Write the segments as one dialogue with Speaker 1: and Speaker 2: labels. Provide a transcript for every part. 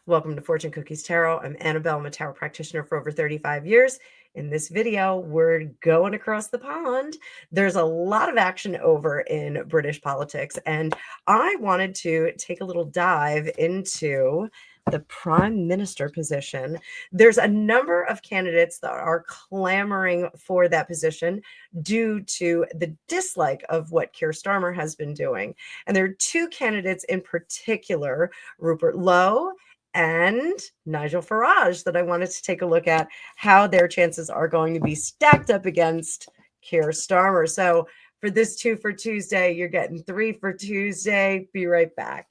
Speaker 1: Welcome to Fortune Cookies Tarot. I'm Annabelle. I'm a tarot practitioner for over 35 years. In this video, we're going across the pond. There's a lot of action over in British politics, and I wanted to take a little dive into the Prime Minister position. There's a number of candidates that are clamoring for that position due to the dislike of what Keir Starmer has been doing. And there are two candidates in particular, Rupert Lowe and Nigel Farage, that I wanted to take a look at how their chances are going to be stacked up against Keir Starmer. So for this 2 for Tuesday, you're getting 3 for Tuesday. Be right back.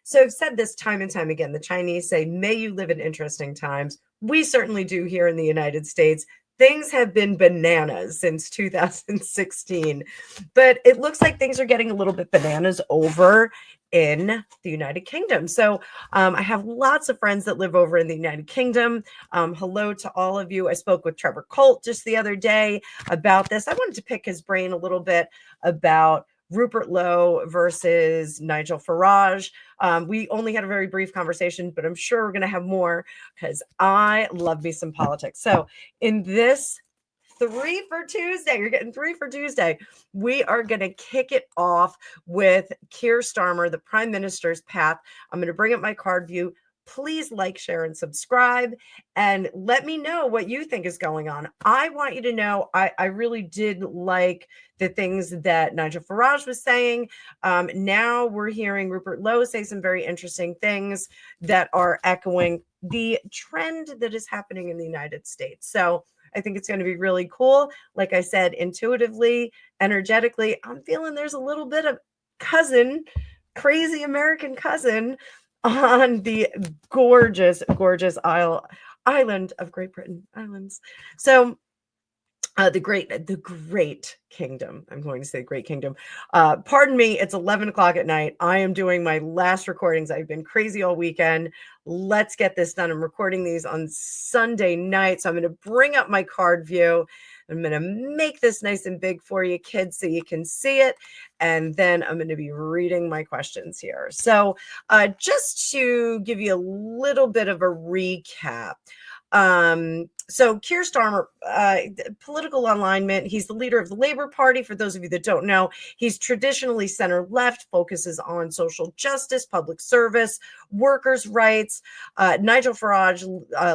Speaker 1: So I've said this time and time again. The Chinese say, may you live in interesting times. We certainly do here in the United States. Things have been bananas since 2016, but it looks like things are getting a little bit bananas over in the United Kingdom. So I have lots of friends that live over in the United Kingdom. Hello to all of you. I spoke with Trevor Colt just the other day about this. I wanted to pick his brain a little bit about Rupert Lowe versus Nigel Farage. We only had a very brief conversation, but I'm sure we're going to have more because I love me some politics. So in this 3 for Tuesday, you're getting 3 for Tuesday, we are going to kick it off with Keir Starmer, the Prime Minister's path. I'm going to bring up my card view. Please like, share, and subscribe, and let me know what you think is going on. I want you to know I really did like the things that Nigel Farage was saying. Now we're hearing Rupert Lowe say some very interesting things that are echoing the trend that is happening in the United States. So I think it's going to be really cool. Like I said, intuitively, energetically, I'm feeling there's a little bit of crazy American cousin on the gorgeous, gorgeous island of Great Britain Islands. So the great kingdom. I'm going to say great kingdom. Pardon me. It's 11 o'clock at night. I am doing my last recordings. I've been crazy all weekend. Let's get this done. I'm recording these on Sunday night. So I'm going to bring up my card view. I'm going to make this nice and big for you kids so you can see it. And then I'm going to be reading my questions here. So just to give you a little bit of a recap. So Keir Starmer, political alignment, he's the leader of the Labour Party. For those of you that don't know, he's traditionally center-left, focuses on social justice, public service, workers' rights. Nigel Farage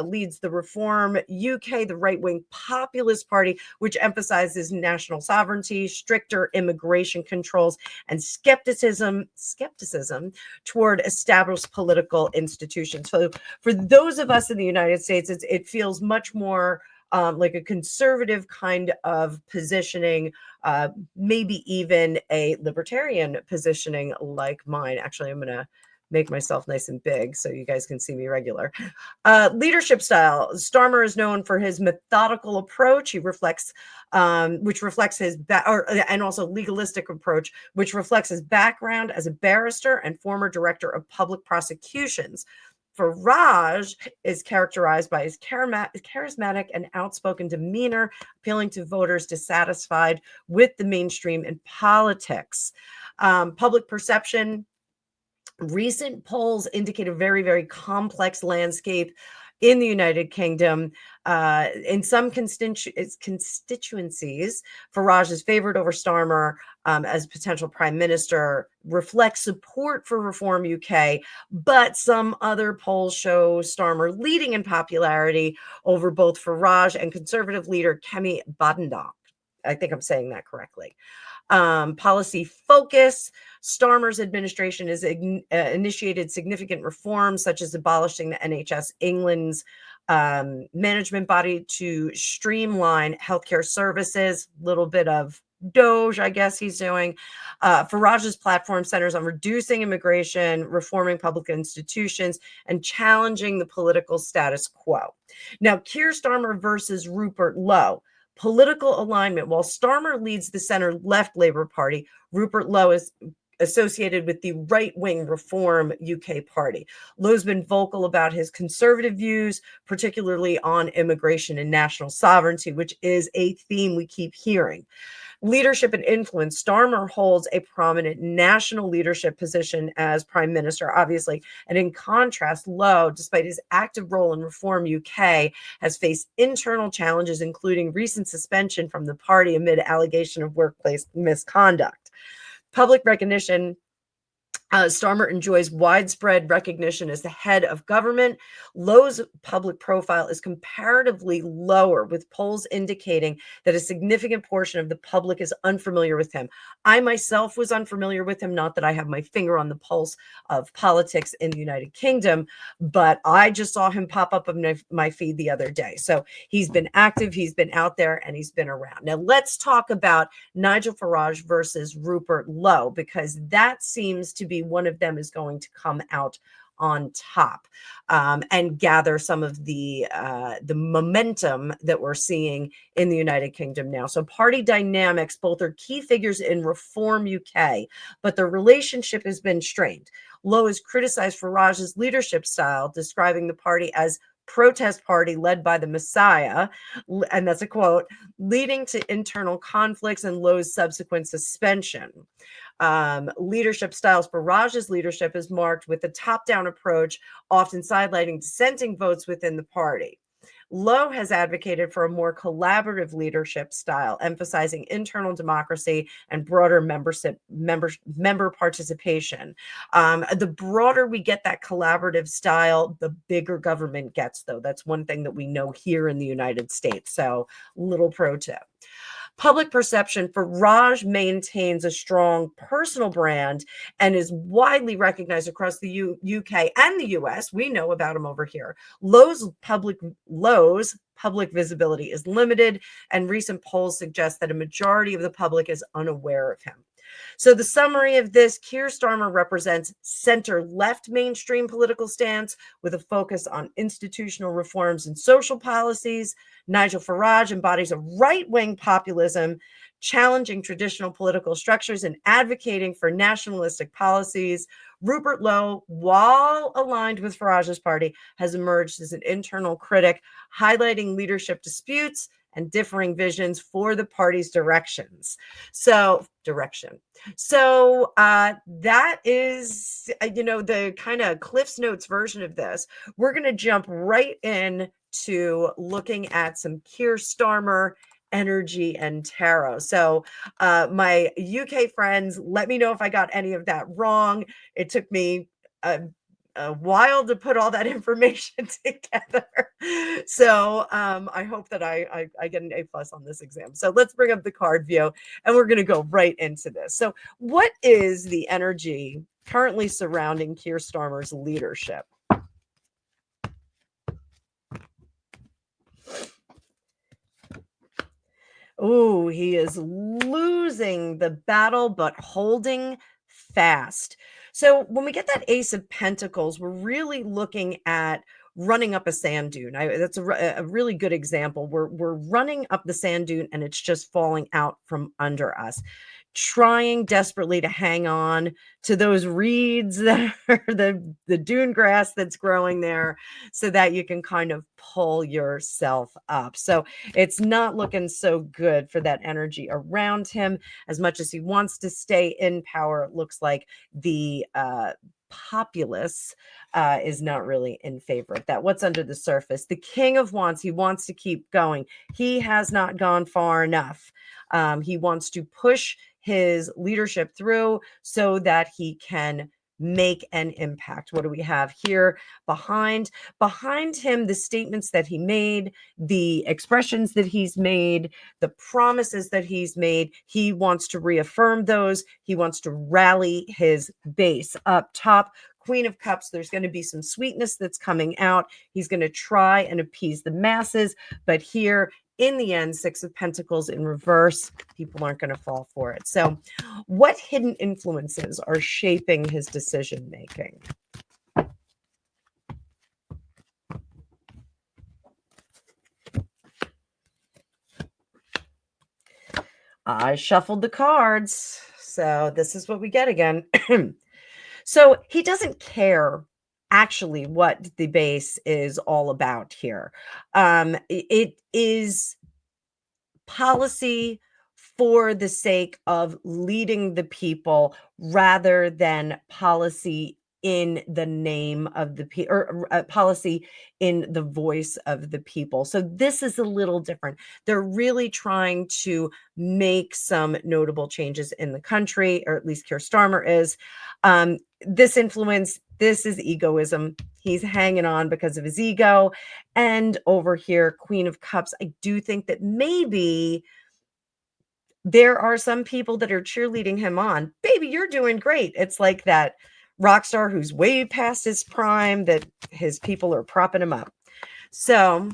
Speaker 1: leads the Reform UK, the right-wing populist party, which emphasizes national sovereignty, stricter immigration controls, and skepticism toward established political institutions. So for those of us in the United States, it feels much more like a conservative kind of positioning, maybe even a libertarian positioning like mine. Actually, I'm going to make myself nice and big so you guys can see me regular. Leadership style. Starmer is known for his methodical approach. He reflects, which reflects his and also legalistic approach, which reflects his background as a barrister and former director of public prosecutions. Farage is characterized by his charismatic and outspoken demeanor, appealing to voters dissatisfied with the mainstream in politics. Public perception. Recent polls indicate a very, very complex landscape in the United Kingdom. In some constituencies, Farage is favored over Starmer as potential prime minister, reflects support for Reform UK, but some other polls show Starmer leading in popularity over both Farage and Conservative leader Kemi Badenoch. I think I'm saying that correctly. Policy focus. Starmer's administration has initiated significant reforms, such as abolishing the NHS England's management body to streamline healthcare services. Little bit of Doge, I guess he's doing. Farage's platform centers on reducing immigration, reforming public institutions, and challenging the political status quo. Now, Keir Starmer versus Rupert Lowe. Political alignment. While Starmer leads the center-left Labour Party, Rupert Lowe is associated with the right-wing Reform UK Party. Lowe's been vocal about his conservative views, particularly on immigration and national sovereignty, which is a theme we keep hearing. Leadership and influence. Starmer holds a prominent national leadership position as prime minister, obviously. And in contrast, Lowe, despite his active role in Reform UK, has faced internal challenges, including recent suspension from the party amid allegation of workplace misconduct. Public recognition. Starmer enjoys widespread recognition as the head of government. Lowe's public profile is comparatively lower, with polls indicating that a significant portion of the public is unfamiliar with him. I myself was unfamiliar with him, not that I have my finger on the pulse of politics in the United Kingdom, but I just saw him pop up on my feed the other day. So he's been active, he's been out there, and he's been around. Now let's talk about Nigel Farage versus Rupert Lowe, because that seems to be one of them is going to come out on top and gather some of the momentum that we're seeing in the United Kingdom now. So party dynamics, both are key figures in Reform UK, but their relationship has been strained. Lowe has criticized Farage's leadership style, describing the party as protest party led by the Messiah, and that's a quote, leading to internal conflicts and Lowe's subsequent suspension. Leadership styles. Farage's leadership is marked with a top-down approach, often sidelining dissenting votes within the party. Lowe has advocated for a more collaborative leadership style, emphasizing internal democracy and broader member participation. The broader we get that collaborative style, the bigger government gets, though. That's one thing that we know here in the United States. So, little pro tip. Public perception. Farage maintains a strong personal brand and is widely recognized across the UK and the US. We know about him over here. Lowe's public visibility is limited, and recent polls suggest that a majority of the public is unaware of him. So the summary of this, Keir Starmer represents center-left mainstream political stance with a focus on institutional reforms and social policies. Nigel Farage embodies a right-wing populism, challenging traditional political structures and advocating for nationalistic policies. Rupert Lowe, while aligned with Farage's party, has emerged as an internal critic, highlighting leadership disputes and differing visions for the party's direction. So that is, the kind of Cliff's Notes version of this. We're going to jump right in to looking at some Keir Starmer energy and tarot. So my UK friends, let me know if I got any of that wrong. It took me a while to put all that information together. So I hope that I get an A+ on this exam. So let's bring up the card view and we're going to go right into this. So what is the energy currently surrounding Keir Starmer's leadership? Oh, he is losing the battle, but holding fast. So when we get that Ace of Pentacles, we're really looking at running up a sand dune. That's a really good example. We're running up the sand dune and it's just falling out from under us, trying desperately to hang on to those reeds that are the dune grass that's growing there so that you can kind of pull yourself up. So it's not looking so good for that energy around him. As much as he wants to stay in power, it looks like the populace is not really in favor of that. What's under the surface? The King of Wands, he wants to keep going. He has not gone far enough. He wants to push his leadership through so that he can make an impact. What do we have here behind him? The statements that he made, the expressions that he's made, the promises that he's made. He wants to reaffirm those. He wants to rally his base. Up top, Queen of Cups, there's going to be some sweetness that's coming out. He's going to try and appease the masses, but here in the end, Six of Pentacles in reverse, people aren't going to fall for it. So what hidden influences are shaping his decision making? I shuffled the cards, so this is what we get again. So he doesn't care actually what the base is all about here. It is policy for the sake of leading the people rather than policy in the name of the people, or policy in the voice of the people. So this is a little different. They're really trying to make some notable changes in the country, or at least Keir Starmer is. This influence, this is egoism. He's hanging on because of his ego. And over here, Queen of Cups, I do think that maybe there are some people that are cheerleading him on. Baby, you're doing great. It's like that rock star who's way past his prime, that his people are propping him up. So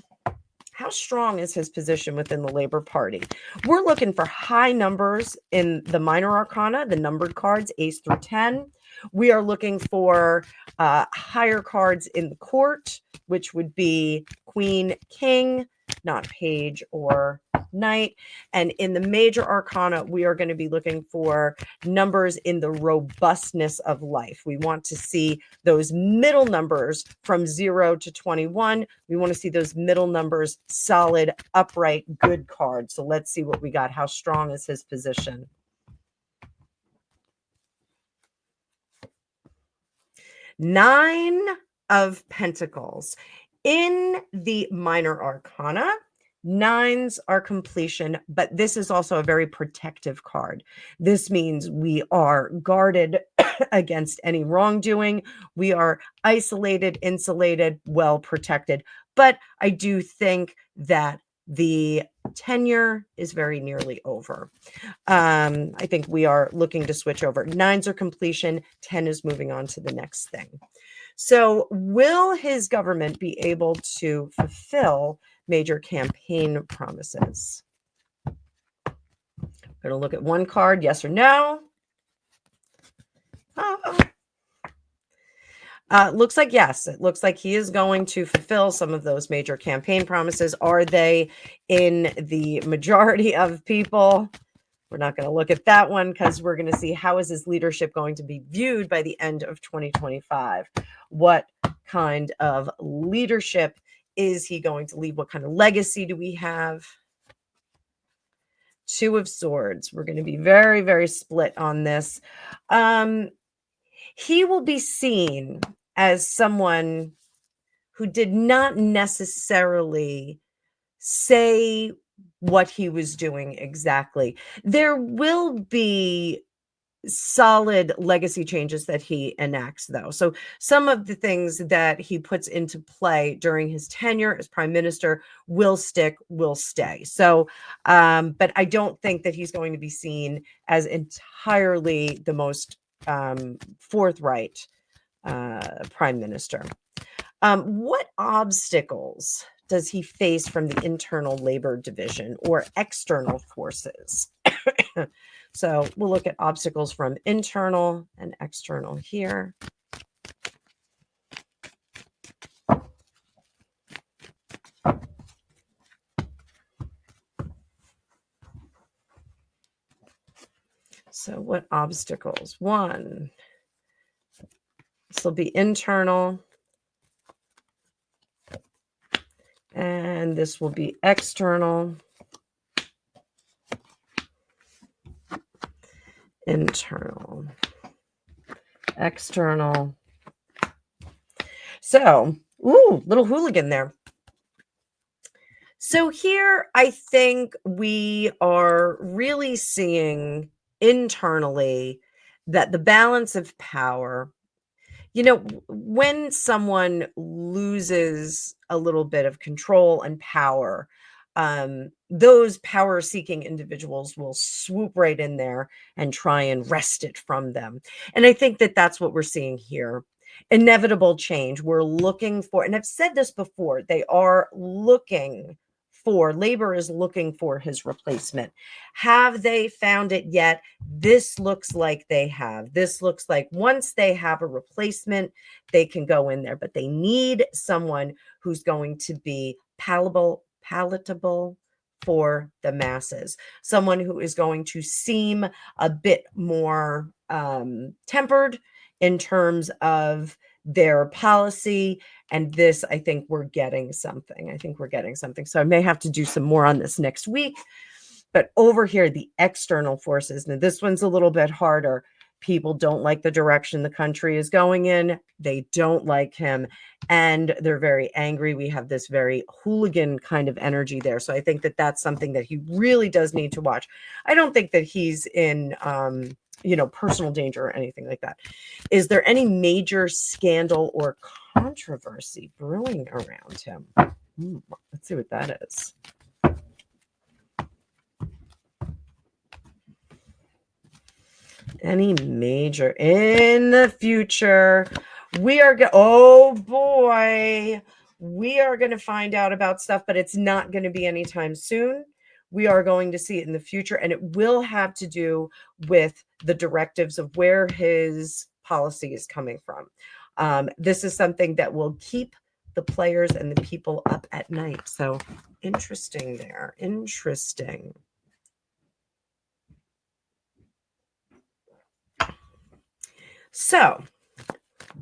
Speaker 1: how strong is his position within the Labor Party? We're looking for high numbers in the minor arcana, the numbered cards, ace through 10. We are looking for higher cards in the court, which would be queen, king, not page or knight. And in the major arcana, we are going to be looking for numbers in the robustness of life. We want to see those middle numbers from 0 to 21. We want to see those middle numbers solid, upright, good cards. So let's see what we got. How strong is his position? Nine of Pentacles. In the minor arcana, nines are completion, but this is also a very protective card. This means we are guarded against any wrongdoing. We are isolated, insulated, well protected. But I do think that the tenure is very nearly over. I think we are looking to switch over. Nines are completion, 10 is moving on to the next thing. So will his government be able to fulfill major campaign promises? We're going to look at one card, yes or no. Looks like yes. It looks like he is going to fulfill some of those major campaign promises. Are they in the majority of people? We're not going to look at that one because we're going to see how is his leadership going to be viewed by the end of 2025. What kind of leadership is he going to leave? What kind of legacy do we have? Two of Swords. We're going to be very, very split on this. He will be seen as someone who did not necessarily say what he was doing exactly. There will be solid legacy changes that he enacts, though. So some of the things that he puts into play during his tenure as prime minister will stick, will stay. So, but I don't think that he's going to be seen as entirely the most forthright prime minister. What obstacles does he face from the internal labor division or external forces? So we'll look at obstacles from internal and external here. So what obstacles? One, this will be internal. And this will be external. Internal. External. So, little hooligan there. So here, I think we are really seeing internally that the balance of power, you know, when someone loses a little bit of control and power, those power-seeking individuals will swoop right in there and try and wrest it from them. And I think that that's what we're seeing here. Inevitable change. We're looking for, and I've said this before, they are looking for, labor is looking for his replacement. Have they found it yet? This looks like they have. This looks like once they have a replacement, they can go in there, but they need someone who's going to be palatable for the masses, someone who is going to seem a bit more tempered in terms of their policy. And this, I think we're getting something. So I may have to do some more on this next week. But over here, the external forces, now this one's a little bit harder. People don't like the direction the country is going in. They don't like him, and they're very angry. We have this very hooligan kind of energy there. So I think that that's something that he really does need to watch. I don't think that he's in, personal danger or anything like that. Is there any major scandal or controversy brewing around him? Let's see what that is. Any major in the future? We are oh boy, we are going to find out about stuff, but it's not going to be anytime soon. We are going to see it in the future, and it will have to do with the directives of where his policy is coming from. This is something that will keep the players and the people up at night. So interesting there. Interesting. So,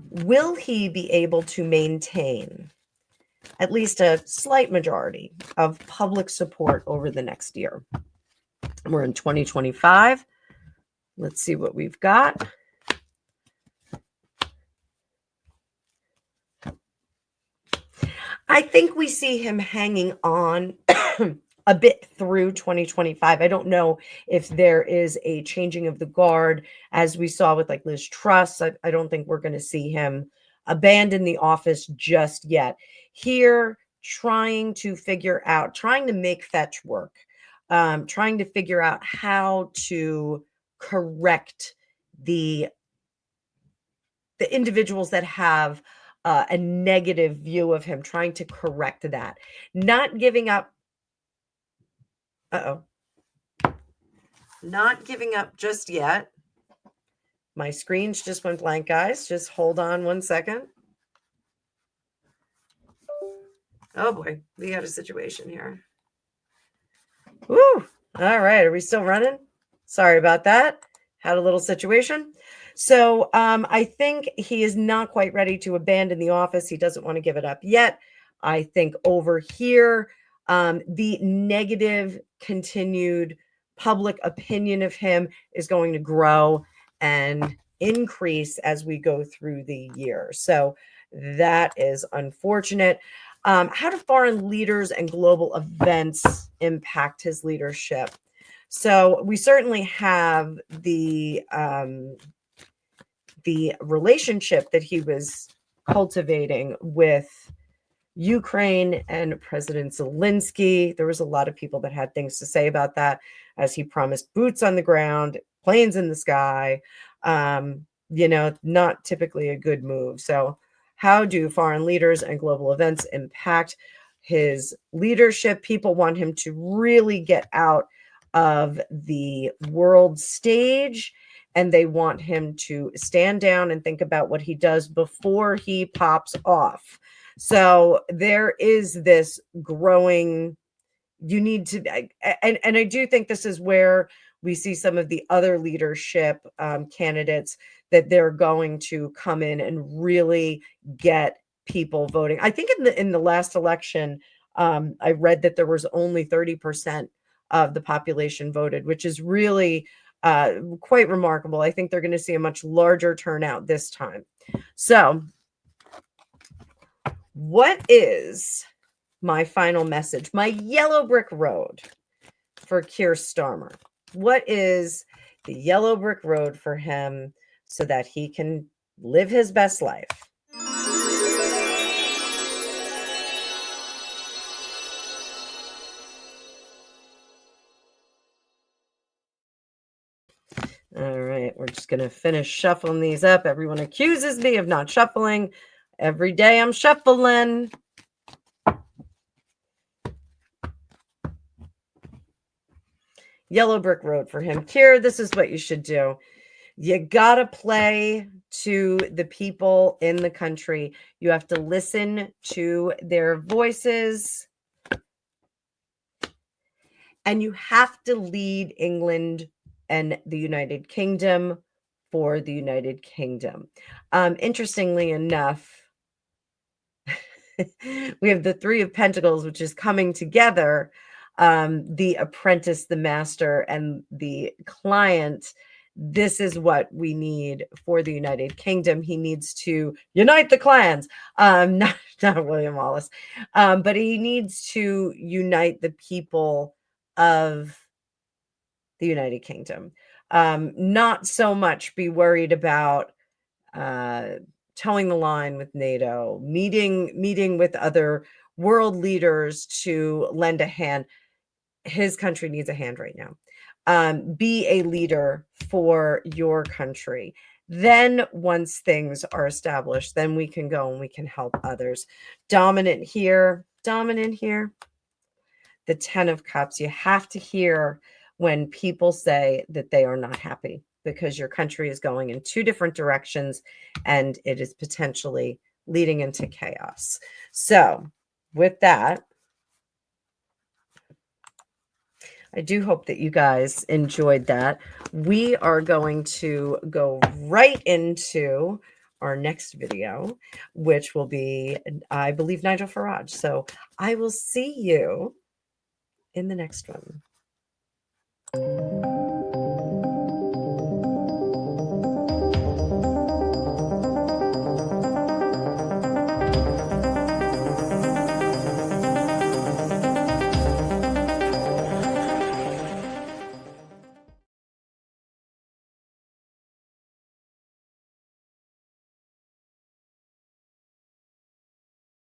Speaker 1: will he be able to maintain at least a slight majority of public support over the next year? We're in 2025. Let's see what we've got. I think we see him hanging on a bit through 2025. I don't know if there is a changing of the guard, as we saw with like Liz Truss. I don't think we're going to see him abandon the office just yet. Here, trying to make fetch work, trying to figure out how to correct the individuals that have a negative view of him, trying to correct that, not giving up. Not giving up just yet. My screens just went blank, guys. Just hold on one second. Oh boy, we got a situation here. Woo! All right, are we still running? Sorry about that. Had a little situation. So I think he is not quite ready to abandon the office. He doesn't want to give it up yet. I think over here, the negative continued public opinion of him is going to grow and increase as we go through the year. So that is unfortunate. How do foreign leaders and global events impact his leadership? So we certainly have the relationship that he was cultivating with Ukraine and President Zelensky. There was a lot of people that had things to say about that, as he promised boots on the ground, planes in the sky. Not typically a good move. So how do foreign leaders and global events impact his leadership? People want him to really get out of the world stage, and they want him to stand down and think about what he does before he pops off. So there is this growing, you need to, and I do think this is where we see some of the other leadership candidates, that they're going to come in and really get people voting. I think in the last election, I read that there was only 30% of the population voted, which is really quite remarkable. I think they're going to see a much larger turnout this time. So what is my final message, my yellow brick road for Keir Starmer? What is the yellow brick road for him so that he can live his best life? All right, we're just going to finish shuffling these up. Everyone accuses me of not shuffling. Every day I'm shuffling. Yellow brick road for him. Keir, this is what you should do. You gotta play to the people in the country. You have to listen to their voices. And you have to lead England and the United Kingdom for the United Kingdom. Interestingly enough, we have the Three of Pentacles, which is coming together. The apprentice, the master, and the client. This is what we need for the United Kingdom. He needs to unite the clans, not William Wallace, but he needs to unite the people of the United Kingdom. Not so much be worried about towing the line with NATO, meeting with other world leaders to lend a hand. His country needs a hand right now. Be a leader for your country. Then once things are established, then we can go and we can help others. Dominant here. The 10 of Cups. You have to hear when people say that they are not happy because your country is going in two different directions and it is potentially leading into chaos. So with that, I do hope that you guys enjoyed that. We are going to go right into our next video, which will be, I believe, Nigel Farage. So I will see you in the next one.